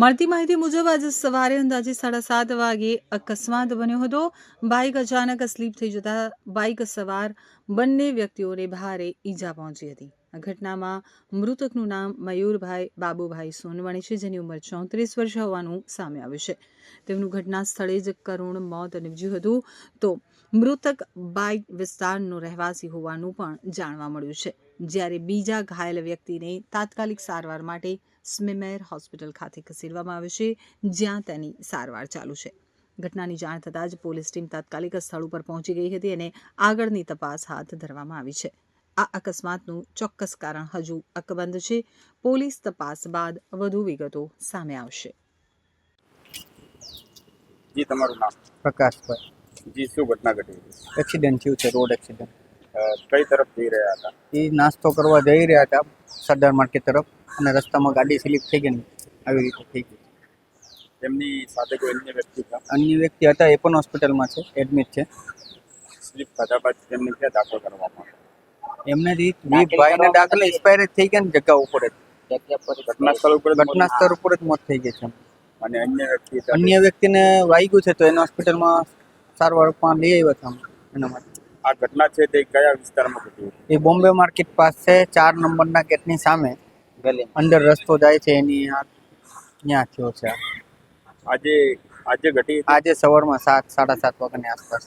મળતી માહિતી મુજબ આજે સવારે અંદાજે 7:30 વાગે અકસ્માત બન્યો હતો। બાઇક અચાનક સ્લીપ થઈ જતા બાઇક સવાર બંને વ્યક્તિઓને ભારે ઈજા પહોંચી હતી। આ ઘટનામાં મૃતકનું નામ મયુરભાઈ બાબુભાઈ સોનવણી છે, જેની ઉંમર 34 વર્ષ હોવાનું સામે આવ્યું છે। તેમનું ઘટના સ્થળે જ કરુણ મોત નીપજ્યું હતું, તો મૃતક બાઇક વિસ્તારનો રહેવાસી હોવાનું પણ જાણવા મળ્યું છે, જ્યારે બીજા ઘાયલ વ્યક્તિને તાત્કાલિક સારવાર માટે સ્મીમેર હોસ્પિટલ ખાતે ખસેડવામાં આવ્યો છે, જ્યાં તેની સારવાર ચાલુ છે। ઘટનાની જાણ થતાં જ પોલીસ ટીમ તાત્કાલિક સ્થળ ઉપર પહોંચી ગઈ હતી અને આગળની તપાસ હાથ ધરવામાં આવી છે। આ અકસ્માતનું ચોક્કસ કારણ હજુ અકબંધ છે। પોલીસ તપાસ બાદ વધુ વિગતો સામે આવશે। જી, તમારું નામ? પ્રકાશભાઈ। જી, શું ઘટના ઘટી હતી? એક્સિડન્ટ થયું છે, રોડ એક્સિડન્ટ। કઈ તરફ જઈ રહ્યા હતા? એ નાસ્તો કરવા જઈ રહ્યા હતા સરદાર માર્કેટ તરફ, અને રસ્તામાં ગાડી સ્લીપ થઈ ગઈ ને આવી રીતે થઈ ગઈ। તેમની સાથે કોઈ અન્ય વ્યક્તિ હતા? અન્ય વ્યક્તિ હતા, એ પણ હોસ્પિટલમાં છે, એડમિટ છે। સ્લીપ થતા બાદ તેમને ક્યાં દાખલ કરવામાં આવ્યા? એમને ભાઈને દાખલ એક્સપાયર થઈ ગયા ને જગ્યા ઉપર જ, ઘટના સ્થળ ઉપર ઘટના સ્થળ ઉપર જ મોત થઈ ગઈ છે। અને અન્ય વ્યક્તિ સાથે? અન્ય વ્યક્તિને વાગ્યું છે, તો એને હોસ્પિટલમાં સારવારમાં લઈ આવ્યા હતા એના માટે। આ ઘટના છે તે કયા વિસ્તારમાં ઘટી હતી? એ બોમ્બે માર્કેટ પાસે 4 નંબરના ગેટની સામે અંદર રસ્તો જાય છે, એની ત્યાં થયો છે। આજે ઘટી હતી? આજે સવારમાં 7-7:30 વાગ્યાની આસપાસ।